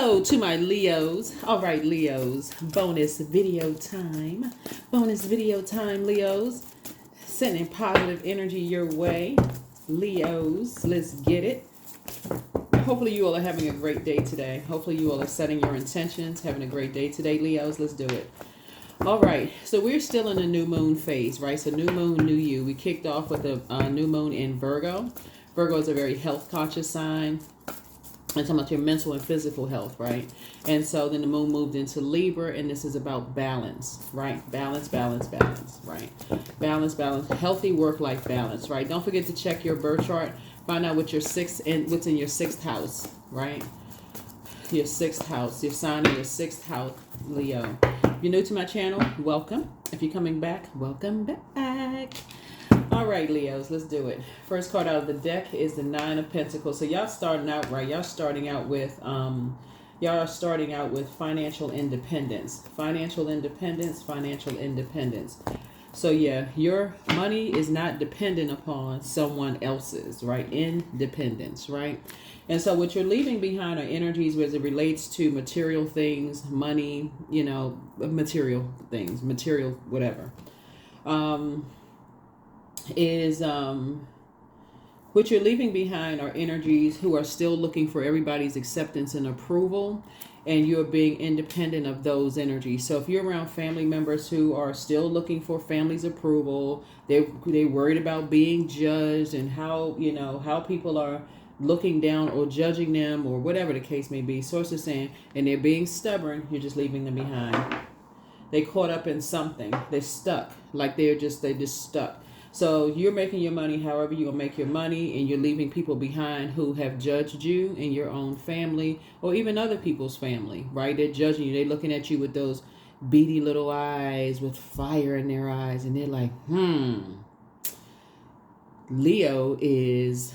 Hello to my Leos. All right, Leos, bonus video time. Bonus video time, Leos. Sending positive energy your way. Leos, let's get it. Hopefully you all are having a great day today. Hopefully you all are setting your intentions, having a great day today, Leos. Let's do it. All right, so we're still in the new moon phase, right? So new moon, new you. We kicked off with a new moon in Virgo. Virgo is a very health conscious sign. I'm talking about your mental and physical health, right? And so then the moon moved into Libra, and this is about balance, right? Balance, right? Balance, healthy work-life balance, right? Don't forget to check your birth chart. Find out what your what's in your sixth house, right? Your sixth house, your sign in your sixth house, Leo. If you're new to my channel, welcome. If you're coming back, welcome back. All right, Leos, let's do it. First card out of the deck is the Nine of Pentacles. So y'all starting out right. Y'all starting out with financial independence. Financial independence. So yeah, your money is not dependent upon someone else's, right? Independence, right? And so what you're leaving behind are energies as it relates to material things, money, material things, material whatever. What you're leaving behind are energies who are still looking for everybody's acceptance and approval, and you're being independent of those energies. So if you're around family members who are still looking for family's approval, they're worried about being judged and how people are looking down or judging them or whatever the case may be. Sources saying, and they're being stubborn, you're just leaving them behind. They caught up in something. They're stuck. Like they're just stuck. So you're making your money however you're going to make your money, and you're leaving people behind who have judged you in your own family or even other people's family, right? They're judging you. They're looking at you with those beady little eyes with fire in their eyes, and they're like, Leo is ...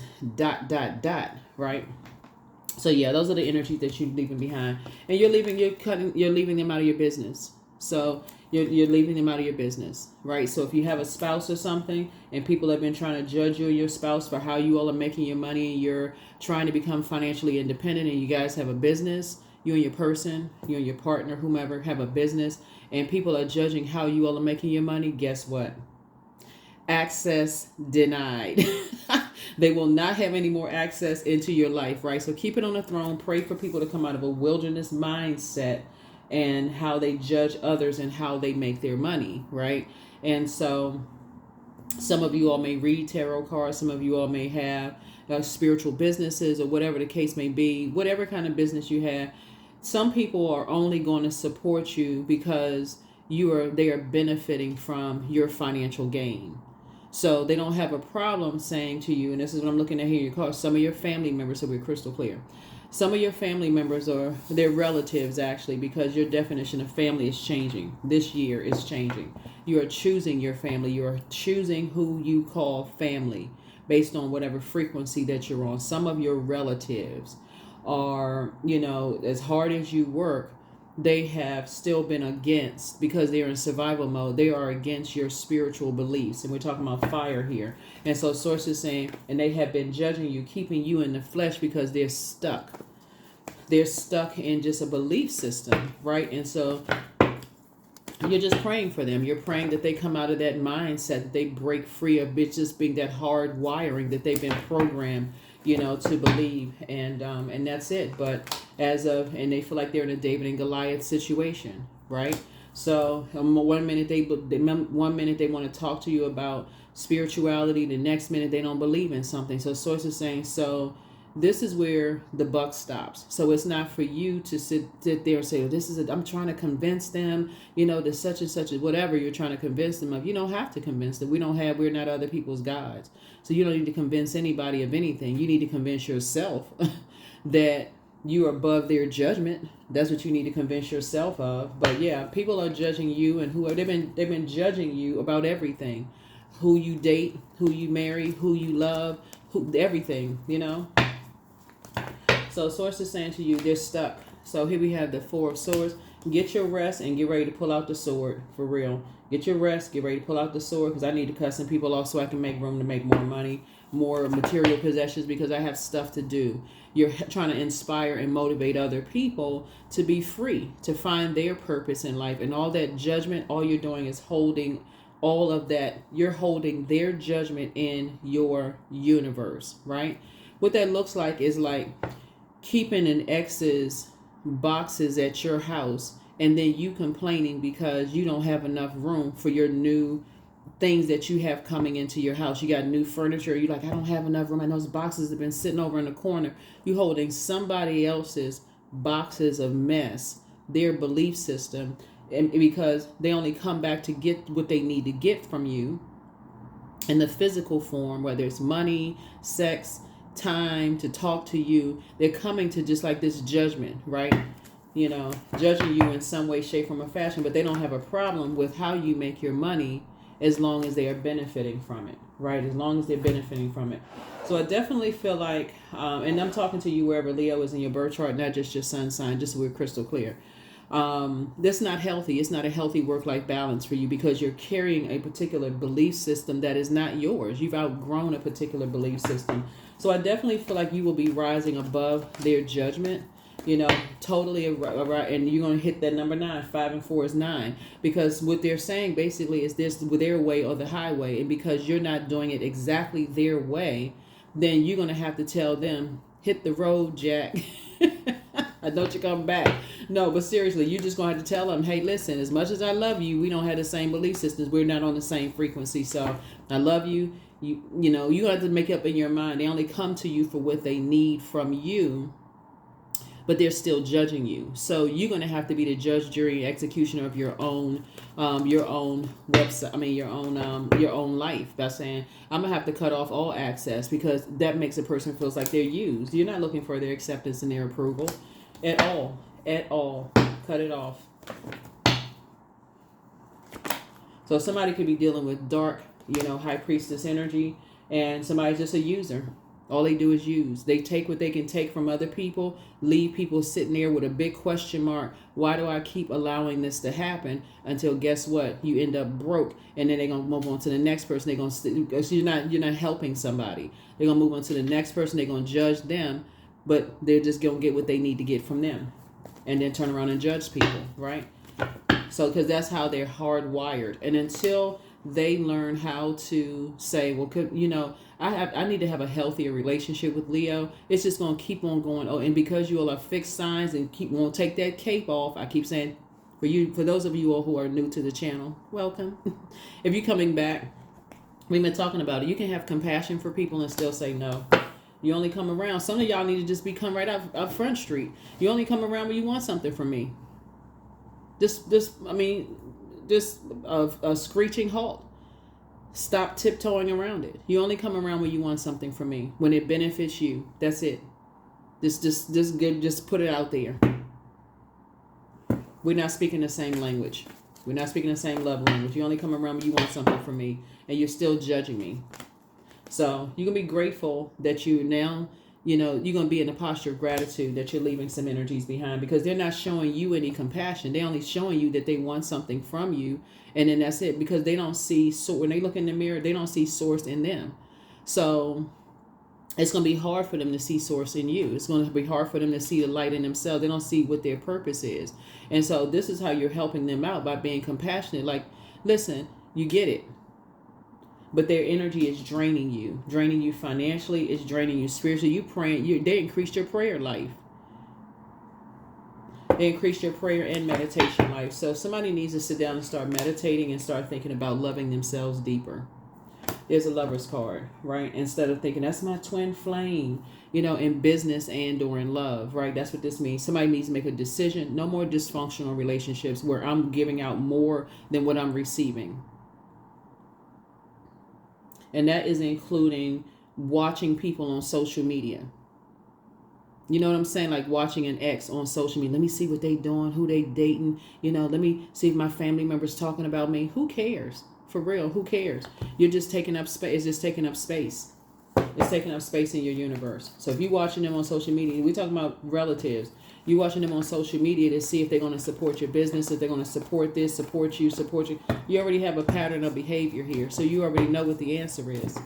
right? So yeah, those are the energies that you're leaving behind, and you're leaving them out of your business. So you're leaving them out of your business, right? So if you have a spouse or something and people have been trying to judge you or your spouse for how you all are making your money, and you're trying to become financially independent, and you guys have a business, you and your partner, whomever have a business, and people are judging how you all are making your money, guess what? Access denied. They will not have any more access into your life, right? So keep it on the throne. Pray for people to come out of a wilderness mindset and how they judge others and how they make their money, right? And so some of you all may read tarot cards. Some of you all may have spiritual businesses or whatever the case may be. Whatever kind of business you have, some people are only going to support you because they are benefiting from your financial gain. So they don't have a problem saying to you, and this is what I'm looking at here in your cards, some of your family members, so we're crystal clear. Some of your family members are their relatives, actually, because your definition of family is changing. This year is changing. You are choosing your family. You are choosing who you call family based on whatever frequency that you're on. Some of your relatives are, as hard as you work, they have still been against, because they're in survival mode, they are against your spiritual beliefs. And we're talking about fire here. And so sources saying, and they have been judging you, keeping you in the flesh because they're stuck. They're stuck in just a belief system, right? And so you're just praying for them. You're praying that they come out of that mindset, that they break free of just being that hard wiring that they've been programmed, to believe, and that's it. But and they feel like they're in a David and Goliath situation, right? So one minute they want to talk to you about spirituality, the next minute they don't believe in something. So sources saying, so this is where the buck stops. So it's not for you to sit there and say, I'm trying to convince them, to such and such, whatever you're trying to convince them of. You don't have to convince them. We're not other people's gods. So you don't need to convince anybody of anything. You need to convince yourself that you are above their judgment. That's what you need to convince yourself of. But yeah, people are judging you, and they've been judging you about everything. Who you date, who you marry, who you love, everything, So Source is saying to you, they're stuck. So here we have the Four of Swords. Get your rest and get ready to pull out the sword, for real. Get your rest, get ready to pull out the sword, because I need to cut some people off so I can make room to make more money, more material possessions, because I have stuff to do. You're trying to inspire and motivate other people to be free, to find their purpose in life. And all that judgment, all you're doing is holding all of that. You're holding their judgment in your universe, right? What that looks like is like keeping an ex's boxes at your house, and then you complaining because you don't have enough room for your new things that you have coming into your house. You got new furniture. You're like, I don't have enough room. And those boxes have been sitting over in the corner. You holding somebody else's boxes of mess, their belief system, and because they only come back to get what they need to get from you in the physical form, whether it's money, sex, time to talk to you. They're coming to just like this judgment, right? You know, judging you in some way, shape, form, or fashion, but they don't have a problem with how you make your money as long as they are benefiting from it, right? As long as they're benefiting from it. So I definitely feel like, and I'm talking to you wherever Leo is in your birth chart, not just your sun sign, just so we're crystal clear. That's not healthy. It's not a healthy work-life balance for you, because you're carrying a particular belief system that is not yours. You've outgrown a particular belief system. So I definitely feel like you will be rising above their judgment, you know, totally right. And you're going to hit that number 9. 5 and 4 is 9, because what they're saying basically is this: their way or the highway. And because you're not doing it exactly their way, then you're going to have to tell them, hit the road, Jack. Don't you come back. No, but seriously, you're just going to have to tell them, hey, listen, as much as I love you, we don't have the same belief systems. We're not on the same frequency. So I love you. You know, you have to make up in your mind. They only come to you for what they need from you, but they're still judging you. So you're going to have to be the judge, jury, and executioner of your own website. I mean, your own life, by saying, I'm going to have to cut off all access, because that makes a person feels like they're used. You're not looking for their acceptance and their approval at all. Cut it off. So somebody could be dealing with dark, high priestess energy, and somebody's just a user. All they do is use. They take what they can take from other people, leave people sitting there with a big question mark. Why do I keep allowing this to happen? Until guess what? You end up broke, and then they're gonna move on to the next person. They're gonna you're not helping somebody. They're gonna move on to the next person. They're gonna judge them, but they're just gonna get what they need to get from them, and then turn around and judge people, right? So, because that's how they're hardwired, and until they learn how to say, well, I need to have a healthier relationship with Leo. It's just going to keep on going. Oh, and because you all are fixed signs and won't take that cape off. I keep saying, for those of you all who are new to the channel, welcome. If you're coming back, we've been talking about it. You can have compassion for people and still say no. You only come around. Some of y'all need to just come right up Front Street. You only come around when you want something from me. Just a screeching halt. Stop tiptoeing around it. You only come around when you want something from me, when it benefits you. That's it. Just put it out there. We're not speaking the same language. We're not speaking the same love language. You only come around when you want something from me, and you're still judging me. So you can be grateful that you now, you're going to be in a posture of gratitude that you're leaving some energies behind, because they're not showing you any compassion. They're only showing you that they want something from you. And then that's it, because they don't see, when they look in the mirror, they don't see source in them. So it's going to be hard for them to see source in you. It's going to be hard for them to see the light in themselves. They don't see what their purpose is. And so this is how you're helping them out, by being compassionate. Like, listen, you get it. But their energy is draining you financially. It's draining you spiritually. You praying, they increased your prayer life. They increased your prayer and meditation life. So somebody needs to sit down and start meditating and start thinking about loving themselves deeper. There's a Lover's card, right? Instead of thinking, that's my twin flame, in business and or in love, right? That's what this means. Somebody needs to make a decision. No more dysfunctional relationships where I'm giving out more than what I'm receiving. And that is including watching people on social media. You know what I'm saying? Like watching an ex on social media. Let me see what they doing, who they dating. Let me see if my family members talking about me. Who cares? For real, who cares? You're just taking up space. It's just taking up space. It's taking up space in your universe. So if you're watching them on social media, we're talking about relatives. You're watching them on social media to see if they're going to support your business, if they're going to support this, support you, support you. You already have a pattern of behavior here. So you already know what the answer is.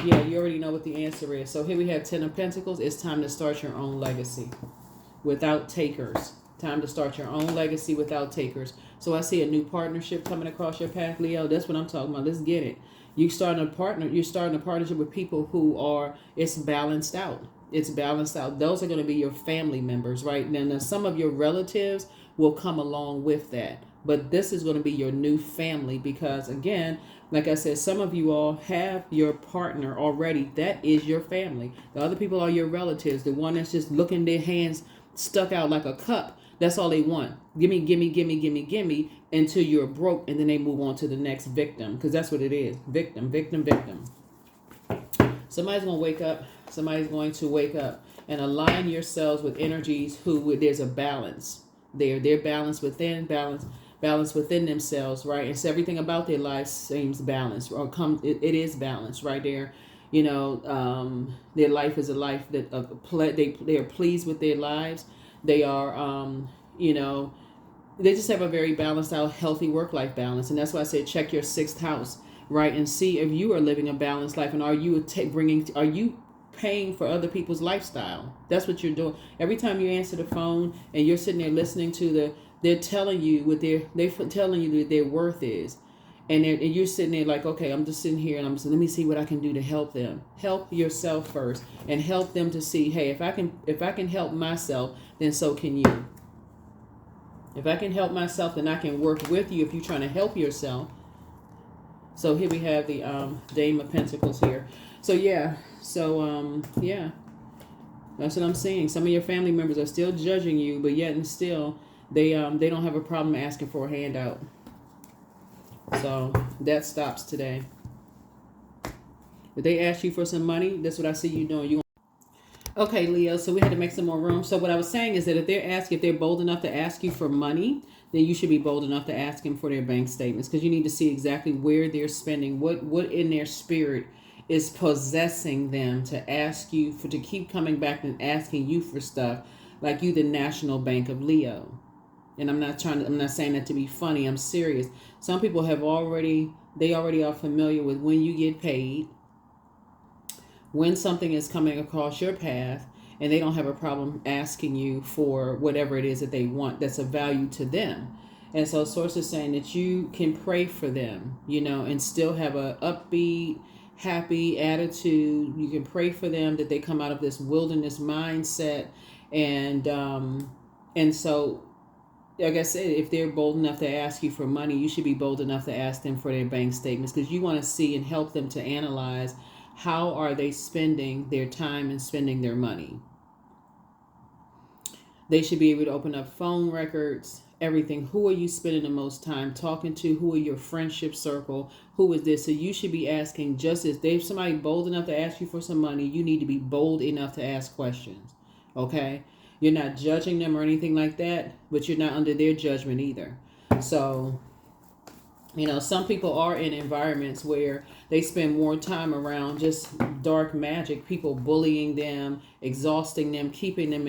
Yeah, you already know what the answer is. So here we have 10 of Pentacles. It's time to start your own legacy without takers. Time to start your own legacy without takers. So I see a new partnership coming across your path, Leo. That's what I'm talking about. Let's get it. You're starting a partnership with people who are, it's balanced out. It's balanced out. Those are going to be your family members, right? Now, some of your relatives will come along with that. But this is going to be your new family because, again, like I said, some of you all have your partner already. That is your family. The other people are your relatives. The one that's just looking their hands stuck out like a cup. That's all they want. Gimme, gimme, gimme, gimme, gimme until you're broke, and then they move on to the next victim because that's what it is. Victim, victim, victim. Somebody's going to wake up. Somebody's going to wake up and align yourselves with energies there's a balance. They're balanced within, balance within themselves, right? And so everything about their life seems balanced or it is balanced right there. You know, their life is a life that they are pleased with their lives. They are, you know, they just have a very balanced out, healthy work-life balance. And that's why I said check your 6th house, right? And see if you are living a balanced life and are you paying for other people's lifestyle? That's what you're doing. Every time you answer the phone and you're sitting there listening to they're telling you what they're telling you what their worth is. And you're sitting there like, okay, I'm just sitting here and I'm just, let me see what I can do to help them. Help yourself first and help them to see, hey, if I can help myself, then so can you. If I can help myself, then I can work with you if you're trying to help yourself. So here we have the Dame of Pentacles here. So yeah, yeah, that's what I'm saying. Some of your family members are still judging you, but yet and still they don't have a problem asking for a handout. So that stops today. If they ask you for some money, that's what I see you doing. Okay, Leo, so we had to make some more room. So what I was saying is that if they're bold enough to ask you for money, then you should be bold enough to ask them for their bank statements because you need to see exactly where they're spending, what in their spirit is possessing them to ask you to keep coming back and asking you for stuff like you, the National Bank of Leo. And I'm not saying that to be funny. I'm serious. Some people already are familiar with when you get paid, when something is coming across your path, and they don't have a problem asking you for whatever it is that they want that's of value to them. And so Source is saying that you can pray for them, you know, and still have a upbeat, happy attitude. You can pray for them that they come out of this wilderness mindset. And so, like I said, if they're bold enough to ask you for money, you should be bold enough to ask them for their bank statements because you want to see and help them to analyze how are they spending their time and spending their money. They should be able to open up phone records, everything. Who are you spending the most time talking to? Who are your friendship circle? Who is this? So you should be asking just as if somebody bold enough to ask you for some money, you need to be bold enough to ask questions. Okay? You're not judging them or anything like that, but you're not under their judgment either. So, you know, some people are in environments where they spend more time around just dark magic, people bullying them, exhausting them, keeping them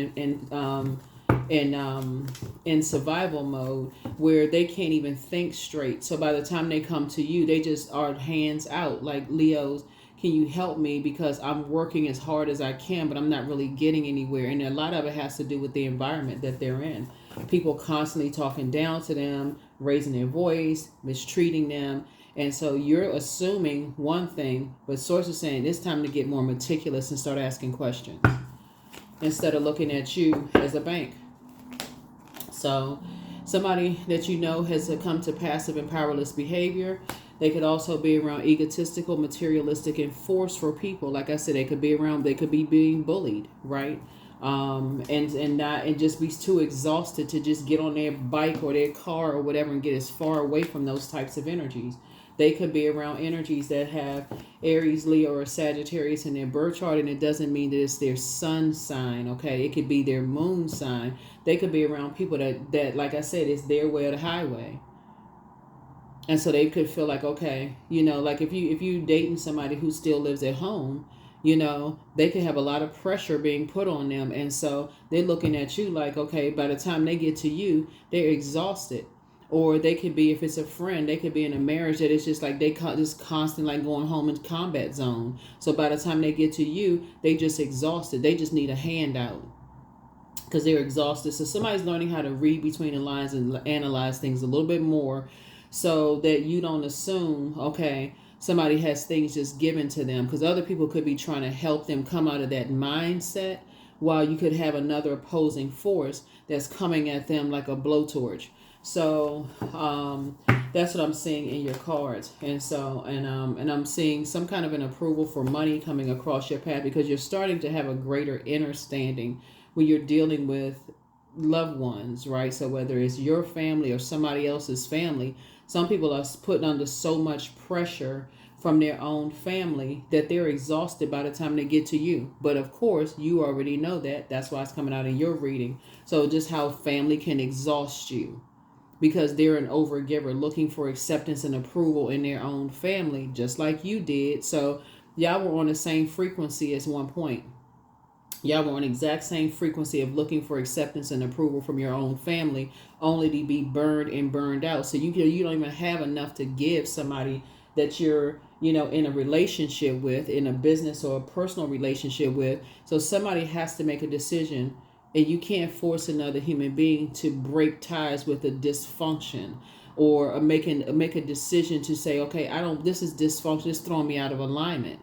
in survival mode where they can't even think straight. So by the time they come to you, they just are hands out like Leos. Can you help me because I'm working as hard as I can, but I'm not really getting anywhere. And a lot of it has to do with the environment that they're in. People constantly talking down to them, raising their voice, mistreating them. And so you're assuming one thing, but Source is saying it's time to get more meticulous and start asking questions instead of looking at you as a bank. So somebody that you know has succumbed to passive and powerless behavior. They could also be around egotistical, materialistic, and forceful people. Like I said, they could be being bullied, right? And just be too exhausted to just get on their bike or their car or whatever and get as far away from those types of energies. They could be around energies that have Aries, Leo, or Sagittarius in their birth chart, and it doesn't mean that it's their sun sign, okay? It could be their moon sign. They could be around people that like I said, is their way or the highway. And so they could feel like, okay, you know, like if you dating somebody who still lives at home, you know, they could have a lot of pressure being put on them. And so they're looking at you like, okay, by the time they get to you, they're exhausted. Or they could be, if it's a friend, they could be in a marriage that it's just like they just constant like going home in combat zone. So by the time they get to you, they just exhausted. They just need a handout because they're exhausted. So somebody's learning how to read between the lines and analyze things a little bit more so that you don't assume, okay, somebody has things just given to them, because other people could be trying to help them come out of that mindset while you could have another opposing force that's coming at them like a blowtorch. So that's what I'm seeing in your cards. And so and I'm seeing some kind of an approval for money coming across your path, because you're starting to have a greater understanding when you're dealing with loved ones, right? So whether it's your family or somebody else's family, some people are put under so much pressure from their own family that they're exhausted by the time they get to you. But of course, you already know that. That's why it's coming out in your reading. So just how family can exhaust you, because they're an overgiver looking for acceptance and approval in their own family, just like you did. So y'all were on the same frequency at one point. Y'all were on the exact same frequency of looking for acceptance and approval from your own family, only to be burned and burned out. So you don't even have enough to give somebody that you're, you know, in a relationship with, in a business or a personal relationship with. So somebody has to make a decision, and you can't force another human being to break ties with a dysfunction, or make a decision to say, okay, this is dysfunction, it's throwing me out of alignment,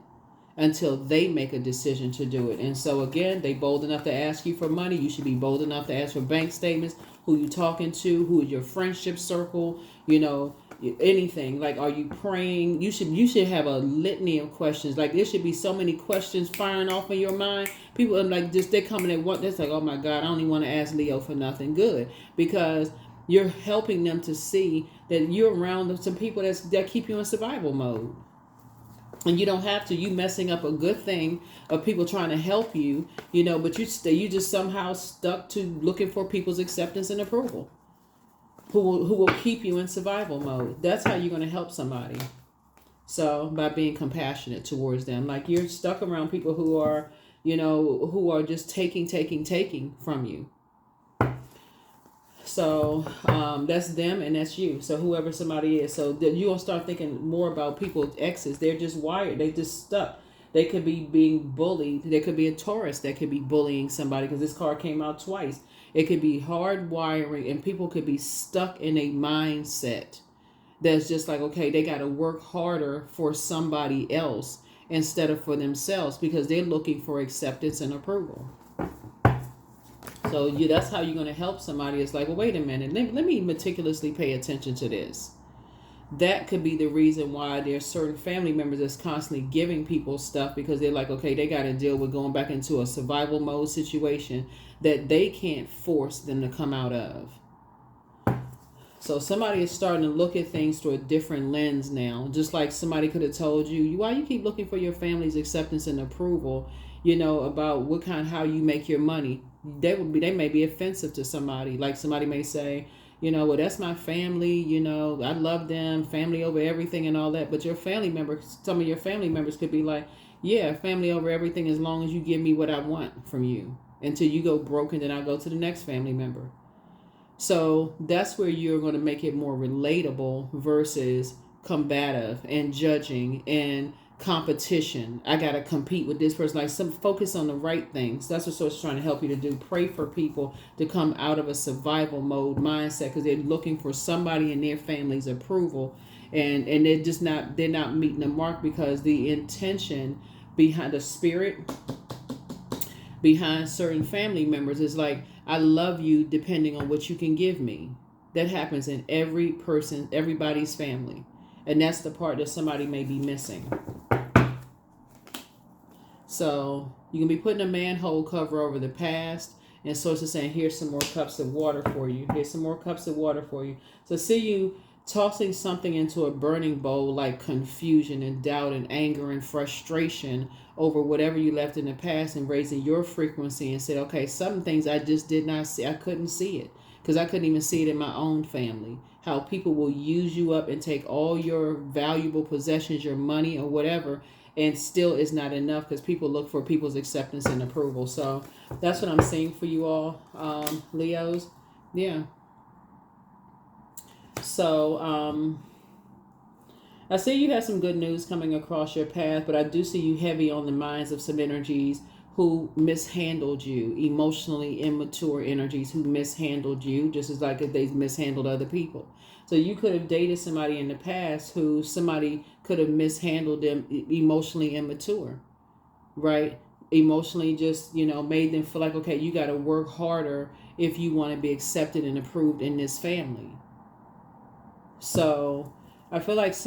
until they make a decision to do it. And so again, they bold enough to ask you for money. You should be bold enough to ask for bank statements, who you talking to, who is your friendship circle, you know, anything. Like, are you praying? You should have a litany of questions. Like, there should be so many questions firing off in your mind. People are like, just they're coming at what, that's like, oh my God, I don't even want to ask Leo for nothing good, because you're helping them to see that you're around some people that keep you in survival mode. And you don't have to. You messing up a good thing of people trying to help you, you know, but you just somehow stuck to looking for people's acceptance and approval, who will keep you in survival mode. That's how you're going to help somebody. So by being compassionate towards them, like you're stuck around people who are, you know, who are just taking from you. So that's them and that's you. So whoever somebody is. So you're going to start thinking more about people's exes. They're just wired. They just stuck. They could be being bullied. There could be a Taurus that could be bullying somebody, because this card came out twice. It could be hard wiring, and people could be stuck in a mindset that's just like, okay, they got to work harder for somebody else instead of for themselves, because they're looking for acceptance and approval. So that's how you're going to help somebody. It's like, well, wait a minute. Let me meticulously pay attention to this. That could be the reason why there's certain family members that's constantly giving people stuff, because they're like, okay, they got to deal with going back into a survival mode situation that they can't force them to come out of. So somebody is starting to look at things through a different lens now. Just like somebody could have told you, why you keep looking for your family's acceptance and approval, you know, about how you make your money. They may be offensive to somebody. Like somebody may say, you know, well, that's my family, you know, I love them, family over everything and all that. But your family members, some of your family members could be like, yeah, family over everything as long as you give me what I want from you, until you go broke, and then I go to the next family member. So that's where you're going to make it more relatable versus combative and judging and competition. I got to compete with this person. Like, some focus on the right things. That's what Source is trying to help you to do. Pray for people to come out of a survival mode mindset, because they're looking for somebody in their family's approval, and they're not meeting the mark, because the intention behind the spirit behind certain family members is like, I love you depending on what you can give me. That happens in everybody's family. And that's the part that somebody may be missing. So you can be putting a manhole cover over the past, and Source is saying, here's some more cups of water for you. Here's some more cups of water for you. So see you tossing something into a burning bowl, like confusion and doubt and anger and frustration over whatever you left in the past, and raising your frequency and said, okay, some things I just did not see. I couldn't see it, because I couldn't even see it in my own family. how people will use you up and take all your valuable possessions, your money or whatever, and still is not enough because people look for people's acceptance and approval. So that's what I'm seeing for you all, Leos. Yeah. So I see you have some good news coming across your path, but I do see you heavy on the minds of some energies who mishandled you, emotionally immature energies who mishandled you, just as like if they mishandled other people. So you could have dated somebody in the past who somebody could have mishandled them, emotionally immature, right? Emotionally just, made them feel like, okay, you got to work harder if you want to be accepted and approved in this family. So I feel like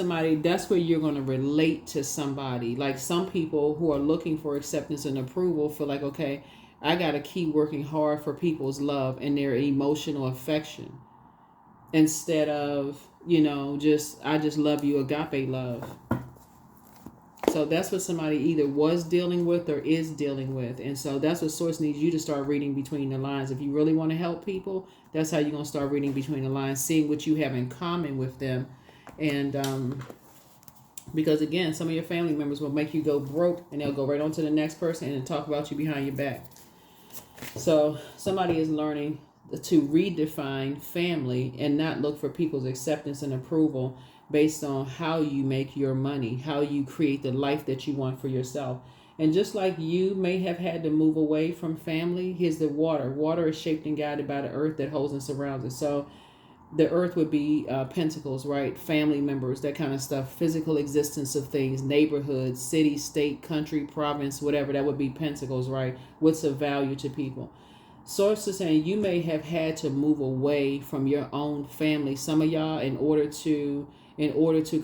that's where you're going to relate to somebody. Like some people who are looking for acceptance and approval feel like, okay, I got to keep working hard for people's love and their emotional affection instead of, I just love you, agape love. So that's what somebody either was dealing with or is dealing with. And so that's what Source needs you to start reading between the lines. If you really want to help people, that's how you're going to start reading between the lines, seeing what you have in common with them. And because, again, some of your family members will make you go broke and they'll go right on to the next person and talk about you behind your back. So somebody is learning to redefine family and not look for people's acceptance and approval based on how you make your money, how you create the life that you want for yourself. And just like you may have had to move away from family, here's the water. Water is shaped and guided by the earth that holds and surrounds it. So the earth would be pentacles, right? Family members, that kind of stuff, physical existence of things, neighborhoods, city, state, country, province, whatever, that would be pentacles, right? What's of value to people. Source is saying you may have had to move away from your own family, some of y'all, in order to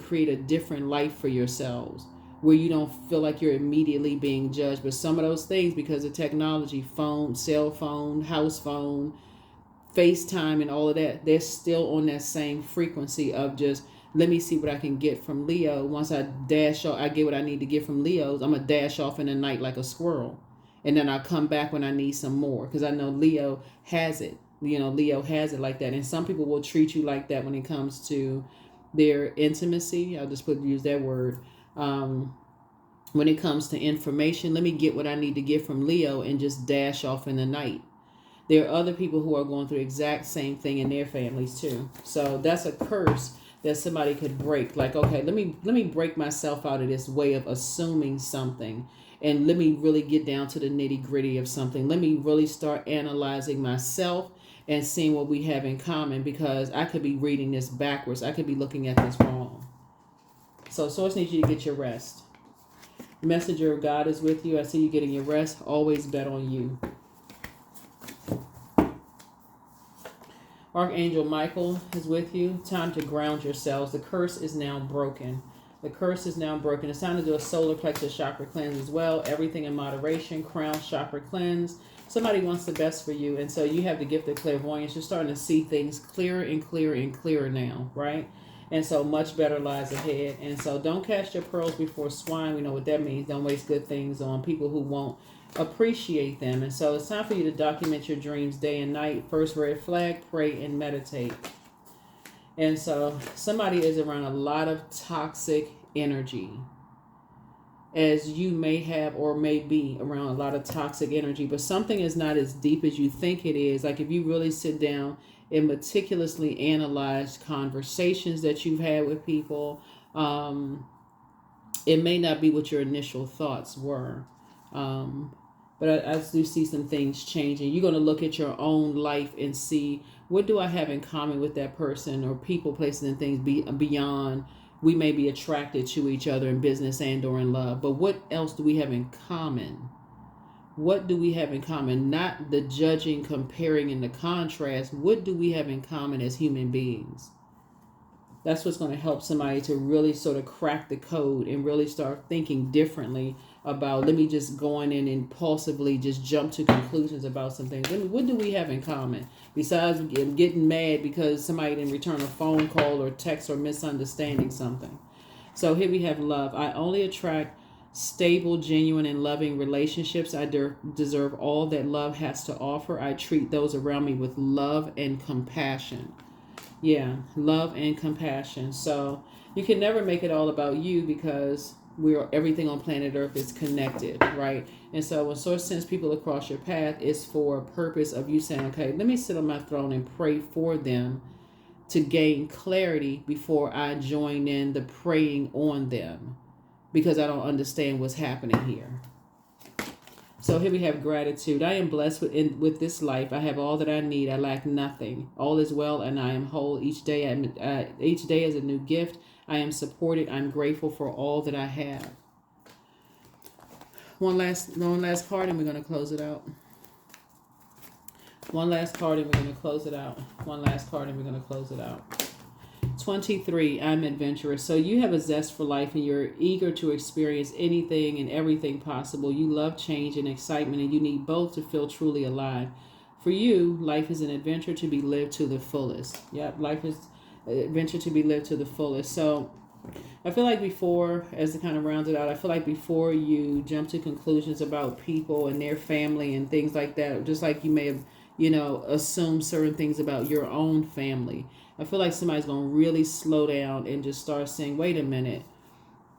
create a different life for yourselves, where you don't feel like you're immediately being judged. But some of those things, because of technology, phone, cell phone, house phone, FaceTime and all of that, they're still on that same frequency of just, let me see what I can get from Leo. Once I dash off, I get what I need to get from Leos, I'm going to dash off in the night like a squirrel. And then I'll come back when I need some more, because I know Leo has it. Leo has it like that. And some people will treat you like that when it comes to their intimacy. I'll just use that word. When it comes to information, let me get what I need to get from Leo and just dash off in the night. There are other people who are going through the exact same thing in their families too. So that's a curse that somebody could break. Like, okay, let me break myself out of this way of assuming something, and let me really get down to the nitty gritty of something. Let me really start analyzing myself and seeing what we have in common, because I could be reading this backwards. I could be looking at this wrong. So Source needs you to get your rest. Messenger of God is with you. I see you getting your rest. Always bet on you. Archangel Michael is with you. Time to ground yourselves. The curse is now broken. The curse is now broken. It's time to do a solar plexus chakra cleanse as well. Everything in moderation. Crown chakra cleanse. Somebody wants the best for you, and so you have the gift of clairvoyance. You're starting to see things clearer and clearer and clearer now, right? And so much better lies ahead. And so don't cast your pearls before swine. We know what that means. Don't waste good things on people who won't appreciate them. And so it's time for you to document your dreams day and night. First red flag, pray and meditate. And so somebody is around a lot of toxic energy, as you may have or may be around a lot of toxic energy, but something is not as deep as you think it is. Like if you really sit down and meticulously analyze conversations that you've had with people, it may not be what your initial thoughts were. But I do see some things changing. You're going to look at your own life and see, what do I have in common with that person, or people, places, and things beyond we may be attracted to each other in business and or in love. But what else do we have in common? What do we have in common? Not the judging, comparing, and the contrast. What do we have in common as human beings? That's what's going to help somebody to really sort of crack the code and really start thinking differently about, let me just go in and impulsively just jump to conclusions about some things. What do we have in common? Besides getting mad because somebody didn't return a phone call or text or misunderstanding something. So here we have love. I only attract stable, genuine, and loving relationships. I deserve all that love has to offer. I treat those around me with love and compassion. Yeah, love and compassion. So you can never make it all about you because we're everything on planet Earth is connected, right? And so when Source sends people across your path, it's for a purpose of you saying, okay, let me sit on my throne and pray for them to gain clarity before I join in the praying on them because I don't understand what's happening here. So here we have gratitude. I am blessed with this life. I have all that I need. I lack nothing. All is well, and I am whole. Each day is a new gift. I am supported. I'm grateful for all that I have. One last card, and we're going to close it out. One last card, and we're going to close it out. One last card, and we're going to close it out. 23, I'm adventurous. So you have a zest for life and you're eager to experience anything and everything possible. You love change and excitement, and you need both to feel truly alive. For you, life is an adventure to be lived to the fullest. Yep, life is an adventure to be lived to the fullest. So I feel like before, as to kind of round it out, I feel like before you jump to conclusions about people and their family and things like that, just like you may have, assumed certain things about your own family, I feel like somebody's going to really slow down and just start saying, wait a minute.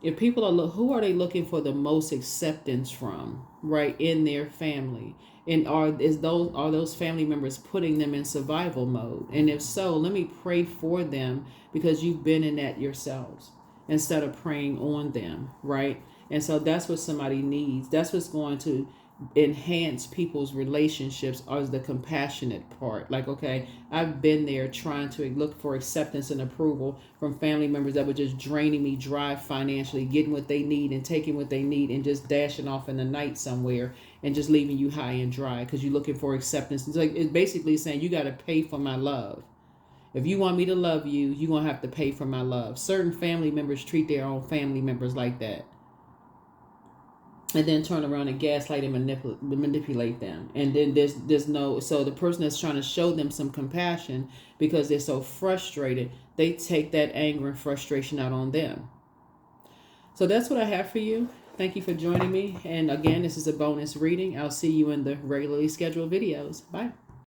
If people who are they looking for the most acceptance from, right, in their family? And are those family members putting them in survival mode? And if so, let me pray for them because you've been in that yourselves instead of praying on them, right? And so that's what somebody needs. That's what's going to enhance people's relationships as the compassionate part. Like, okay, I've been there trying to look for acceptance and approval from family members that were just draining me dry financially, getting what they need and taking what they need and just dashing off in the night somewhere and just leaving you high and dry because you're looking for acceptance. It's basically saying you got to pay for my love. If you want me to love you, you're going to have to pay for my love. Certain family members treat their own family members like that. And then turn around and gaslight and manipulate them. And then there's no, so the person that's trying to show them some compassion because they're so frustrated, they take that anger and frustration out on them. So that's what I have for you. Thank you for joining me. And again, this is a bonus reading. I'll see you in the regularly scheduled videos. Bye.